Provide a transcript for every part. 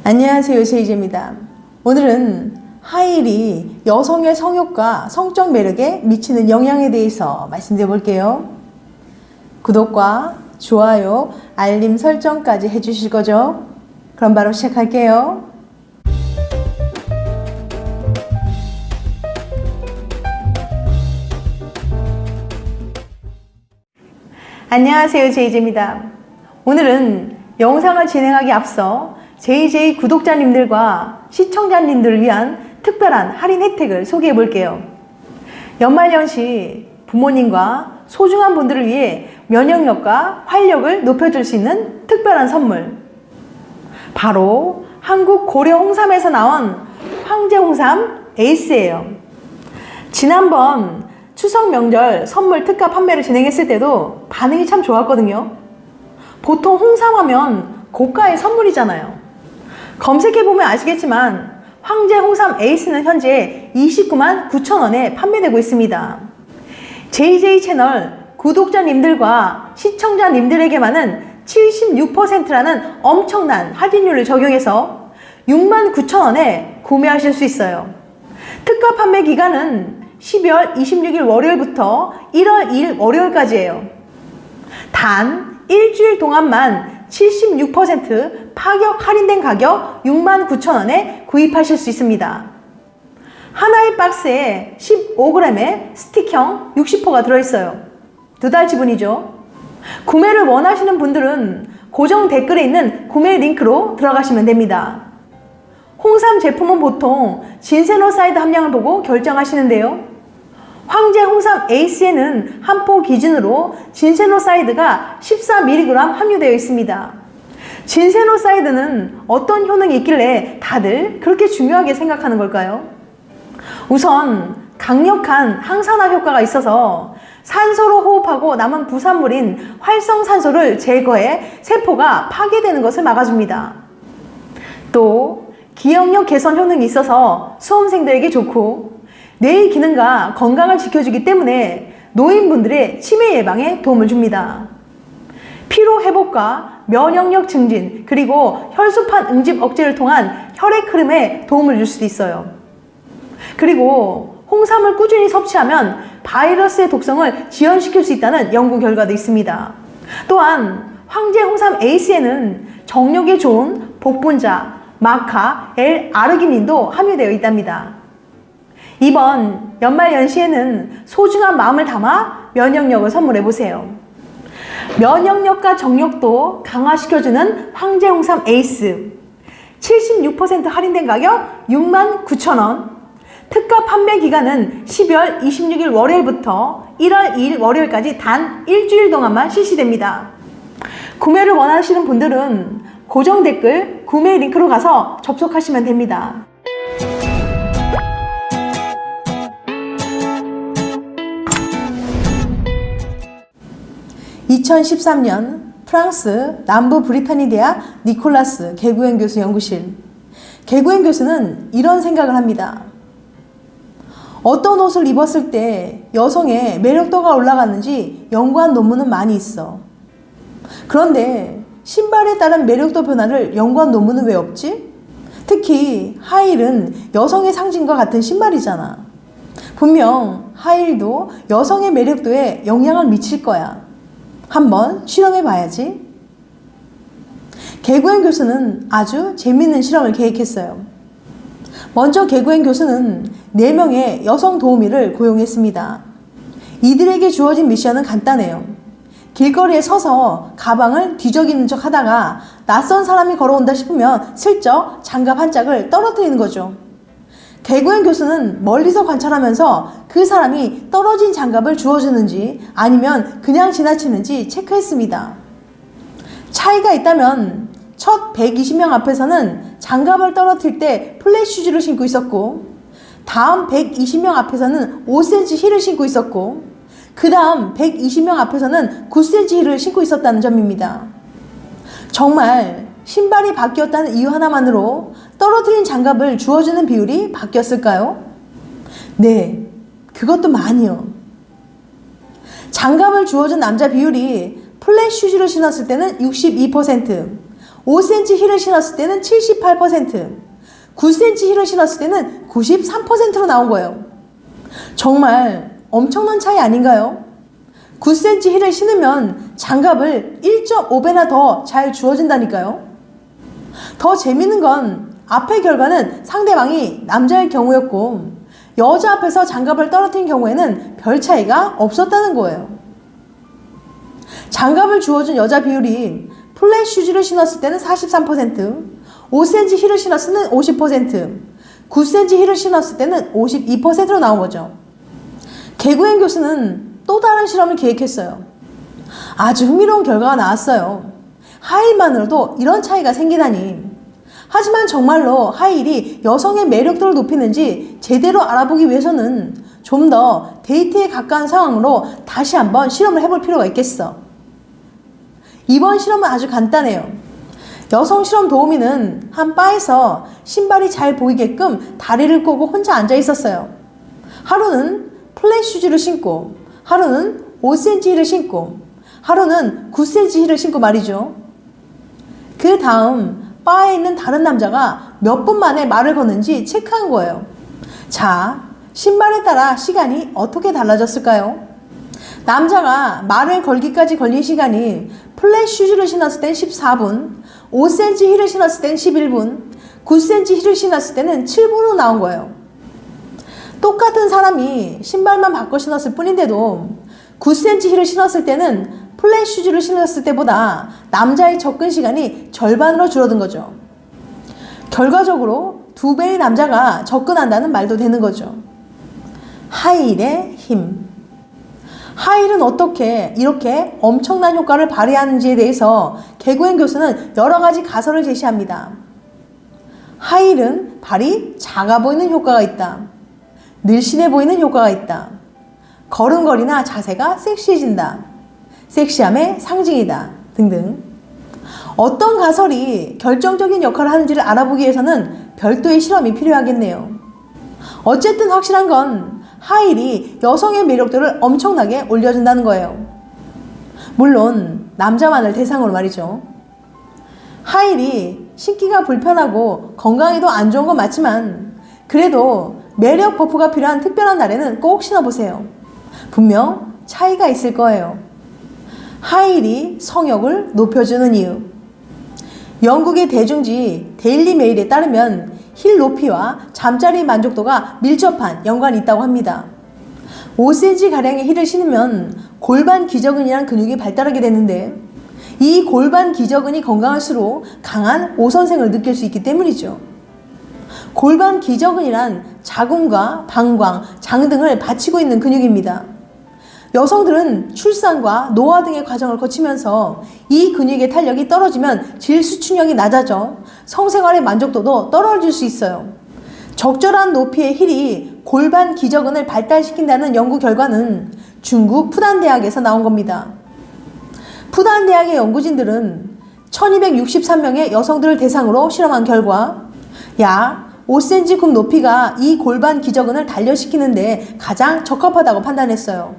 안녕하세요, 제이제입니다. 오늘은 하이힐이 여성의 성욕과 성적 매력에 미치는 영향에 대해서 말씀드려 볼게요. 구독과 좋아요, 알림 설정까지 해주실 거죠? 그럼 바로 시작할게요. 안녕하세요, 제이제입니다. 오늘은 영상을 진행하기 앞서 JJ 구독자님들과 시청자님들을 위한 특별한 할인 혜택을 소개해 볼게요. 연말연시 부모님과 소중한 분들을 위해 면역력과 활력을 높여줄 수 있는 특별한 선물, 바로 한국 고려 홍삼에서 나온 황제 홍삼 에이스예요. 지난번 추석 명절 선물 특가 판매를 진행했을 때도 반응이 참 좋았거든요. 보통 홍삼하면 고가의 선물이잖아요. 검색해보면 아시겠지만 황제 홍삼 에이스는 현재 29만 9천 원에 판매되고 있습니다. JJ 채널 구독자님들과 시청자님들에게만은 76%라는 엄청난 할인율을 적용해서 6만 9천 원에 구매하실 수 있어요. 특가 판매 기간은 12월 26일 월요일부터 1월 2일 월요일까지예요. 단 일주일 동안만 76% 파격 할인된 가격 6만 9천 원에 구입하실 수 있습니다. 하나의 박스에 15g의 스틱형 60호가 들어있어요. 2달 지분이죠. 구매를 원하시는 분들은 고정 댓글에 있는 구매 링크로 들어가시면 됩니다. 홍삼 제품은 보통 진세노사이드 함량을 보고 결정하시는데요. 황제 홍삼 에이스에는 한 포 기준으로 진세노사이드가 14mg 함유되어 있습니다. 진세노사이드는 어떤 효능이 있길래 다들 그렇게 중요하게 생각하는 걸까요? 우선 강력한 항산화 효과가 있어서 산소로 호흡하고 남은 부산물인 활성산소를 제거해 세포가 파괴되는 것을 막아줍니다. 또 기억력 개선 효능이 있어서 수험생들에게 좋고 뇌의 기능과 건강을 지켜주기 때문에 노인분들의 치매 예방에 도움을 줍니다. 피로 회복과 면역력 증진, 그리고 혈소판 응집 억제를 통한 혈액 흐름에 도움을 줄 수도 있어요. 그리고 홍삼을 꾸준히 섭취하면 바이러스의 독성을 지연시킬 수 있다는 연구 결과도 있습니다. 또한 황제 홍삼 에이스에는 정력에 좋은 복분자, 마카, L-아르기닌도 함유되어 있답니다. 이번 연말연시에는 소중한 마음을 담아 면역력을 선물해보세요. 면역력과 정력도 강화시켜주는 황제 홍삼 에이스 76% 할인된 가격 6만 9천 원, 특가 판매 기간은 12월 26일 월요일부터 1월 2일 월요일까지 단 일주일 동안만 실시됩니다. 구매를 원하시는 분들은 고정 댓글 구매 링크로 가서 접속하시면 됩니다. (2013년) 프랑스 남부 브리타니 대학 니콜라스 개구현 교수 연구실. 개구현 교수는 이런 생각을 합니다. 어떤 옷을 입었을 때 여성의 매력도가 올라가는지 연구한 논문은 많이 있어. 그런데 신발에 따른 매력도 변화를 연구한 논문은 왜 없지? 특히 하이힐은 여성의 상징과 같은 신발이잖아. 분명 하이힐도 여성의 매력도에 영향을 미칠 거야. 한번 실험해 봐야지. 개구현 교수는 아주 재미있는 실험을 계획했어요. 먼저 개구현 교수는 4명의 여성 도우미를 고용했습니다. 이들에게 주어진 미션은 간단해요. 길거리에 서서 가방을 뒤적이는 척 하다가 낯선 사람이 걸어온다 싶으면 슬쩍 장갑 한 짝을 떨어뜨리는 거죠. 개구현 교수는 멀리서 관찰하면서 그 사람이 떨어진 장갑을 주워주는지 아니면 그냥 지나치는지 체크했습니다. 차이가 있다면 첫 120명 앞에서는 장갑을 떨어뜨릴 때 플랫 슈즈를 신고 있었고, 다음 120명 앞에서는 5cm 힐을 신고 있었고, 그 다음 120명 앞에서는 9cm 힐을 신고 있었다는 점입니다. 정말 신발이 바뀌었다는 이유 하나만으로 떨어뜨린 장갑을 주워주는 비율이 바뀌었을까요? 네, 그것도 많이요. 장갑을 주워준 남자 비율이 플랫 슈즈를 신었을 때는 62%, 5cm 힐을 신었을 때는 78%, 9cm 힐을 신었을 때는 93%로 나온 거예요. 정말 엄청난 차이 아닌가요? 9cm 힐을 신으면 장갑을 1.5배나 더 잘 주어진다니까요. 더 재밌는 건 앞의 결과는 상대방이 남자일 경우였고 여자 앞에서 장갑을 떨어뜨린 경우에는 별 차이가 없었다는 거예요. 장갑을 주어준 여자 비율이 플랫 슈즈를 신었을 때는 43%, 5cm 힐을 신었을 때는 50%, 9cm 힐을 신었을 때는 52%로 나온 거죠. 개구행 교수는 또 다른 실험을 기획했어요. 아주 흥미로운 결과가 나왔어요. 하이힐만으로도 이런 차이가 생기다니. 하지만 정말로 하이힐이 여성의 매력도를 높이는지 제대로 알아보기 위해서는 좀 더 데이트에 가까운 상황으로 다시 한번 실험을 해볼 필요가 있겠어. 이번 실험은 아주 간단해요. 여성 실험 도우미는 한 바에서 신발이 잘 보이게끔 다리를 꼬고 혼자 앉아 있었어요. 하루는 플랫 슈즈를 신고, 하루는 5cm 힐을 신고, 하루는 9cm 힐을 신고 말이죠. 그 다음 바에 있는 다른 남자가 몇 분 만에 말을 거는지 체크한 거예요. 자, 신발에 따라 시간이 어떻게 달라졌을까요? 남자가 말을 걸기까지 걸린 시간이 플랫 슈즈를 신었을 땐 14분, 5cm 힐을 신었을 땐 11분, 9cm 힐을 신었을 때는 7분으로 나온 거예요. 똑같은 사람이 신발만 바꿔 신었을 뿐인데도 9cm 힐을 신었을 때는 플랫 슈즈를 신었을 때보다 남자의 접근 시간이 절반으로 줄어든 거죠. 결과적으로 2배의 남자가 접근한다는 말도 되는 거죠. 하이힐의 힘. 하이힐은 어떻게 이렇게 엄청난 효과를 발휘하는지에 대해서 개구행 교수는 여러 가지 가설을 제시합니다. 하이힐은 발이 작아 보이는 효과가 있다. 늘씬해 보이는 효과가 있다. 걸음걸이나 자세가 섹시해진다. 섹시함의 상징이다. 등등. 어떤 가설이 결정적인 역할을 하는지를 알아보기 위해서는 별도의 실험이 필요하겠네요. 어쨌든 확실한 건 하이힐이 여성의 매력도를 엄청나게 올려준다는 거예요. 물론 남자만을 대상으로 말이죠. 하이힐이 신기가 불편하고 건강에도 안 좋은 건 맞지만 그래도 매력 버프가 필요한 특별한 날에는 꼭 신어보세요. 분명 차이가 있을 거예요. 하이힐이 성욕을 높여주는 이유. 영국의 대중지 데일리 메일에 따르면 힐 높이와 잠자리 만족도가 밀접한 연관이 있다고 합니다. 5cm가량의 힐을 신으면 골반 기저근이란 근육이 발달하게 되는데 이 골반 기저근이 건강할수록 강한 오선생을 느낄 수 있기 때문이죠. 골반 기저근이란 자궁과 방광, 장 등을 받치고 있는 근육입니다. 여성들은 출산과 노화 등의 과정을 거치면서 이 근육의 탄력이 떨어지면 질수축력이 낮아져 성생활의 만족도도 떨어질 수 있어요. 적절한 높이의 힐이 골반 기저근을 발달시킨다는 연구 결과는 중국 푸단대학에서 나온 겁니다. 푸단대학의 연구진들은 1263명의 여성들을 대상으로 실험한 결과 약 5cm 굽 높이가 이 골반 기저근을 단련시키는데 가장 적합하다고 판단했어요.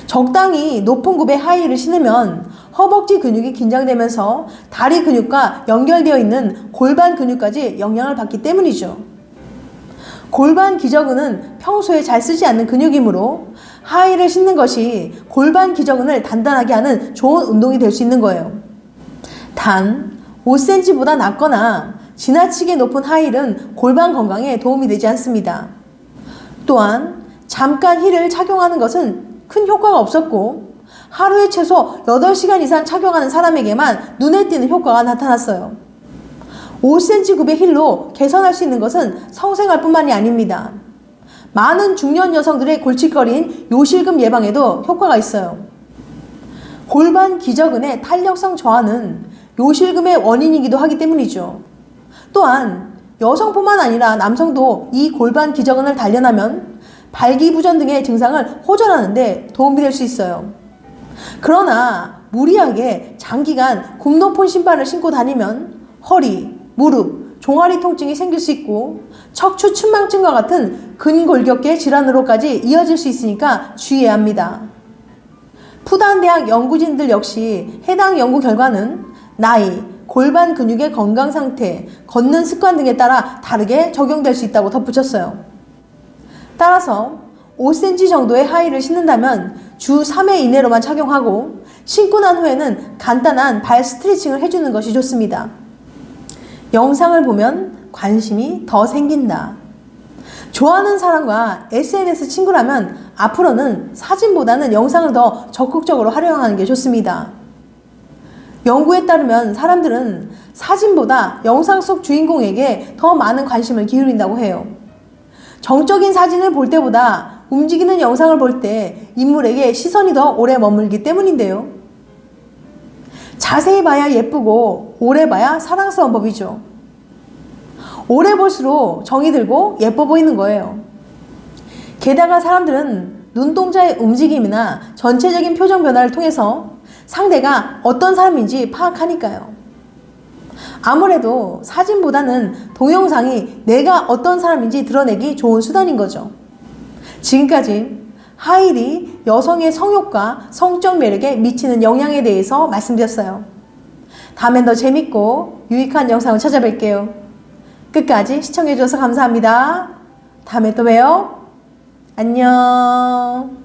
적당히 높은 굽의 하이힐을 신으면 허벅지 근육이 긴장되면서 다리 근육과 연결되어 있는 골반 근육까지 영향을 받기 때문이죠. 골반 기저근은 평소에 잘 쓰지 않는 근육이므로 하이힐을 신는 것이 골반 기저근을 단단하게 하는 좋은 운동이 될 수 있는 거예요. 단 5cm보다 낮거나 지나치게 높은 하이힐은 골반 건강에 도움이 되지 않습니다. 또한 잠깐 힐을 착용하는 것은 큰 효과가 없었고 하루에 최소 8시간 이상 착용하는 사람에게만 눈에 띄는 효과가 나타났어요. 5cm 굽의 힐로 개선할 수 있는 것은 성생활뿐만이 아닙니다. 많은 중년 여성들의 골칫거리인 요실금 예방에도 효과가 있어요. 골반 기저근의 탄력성 저하는 요실금의 원인이기도 하기 때문이죠. 또한 여성뿐만 아니라 남성도 이 골반 기저근을 단련하면 발기부전 등의 증상을 호전하는 데 도움이 될 수 있어요. 그러나 무리하게 장기간 굽 높은 신발을 신고 다니면 허리, 무릎, 종아리 통증이 생길 수 있고 척추 측만증과 같은 근골격계 질환으로까지 이어질 수 있으니까 주의해야 합니다. 푸단대학 연구진들 역시 해당 연구 결과는 나이, 골반 근육의 건강 상태, 걷는 습관 등에 따라 다르게 적용될 수 있다고 덧붙였어요. 따라서 5cm 정도의 하이를 신는다면 주 3회 이내로만 착용하고 신고 난 후에는 간단한 발 스트레칭을 해주는 것이 좋습니다. 영상을 보면 관심이 더 생긴다. 좋아하는 사람과 SNS 친구라면 앞으로는 사진보다는 영상을 더 적극적으로 활용하는 게 좋습니다. 연구에 따르면 사람들은 사진보다 영상 속 주인공에게 더 많은 관심을 기울인다고 해요. 정적인 사진을 볼 때보다 움직이는 영상을 볼 때 인물에게 시선이 더 오래 머물기 때문인데요. 자세히 봐야 예쁘고 오래 봐야 사랑스러운 법이죠. 오래 볼수록 정이 들고 예뻐 보이는 거예요. 게다가 사람들은 눈동자의 움직임이나 전체적인 표정 변화를 통해서 상대가 어떤 사람인지 파악하니까요. 아무래도 사진보다는 동영상이 내가 어떤 사람인지 드러내기 좋은 수단인 거죠. 지금까지 하일이 여성의 성욕과 성적 매력에 미치는 영향에 대해서 말씀드렸어요. 다음엔 더 재밌고 유익한 영상을 찾아뵐게요. 끝까지 시청해주셔서 감사합니다. 다음에 또 봬요. 안녕.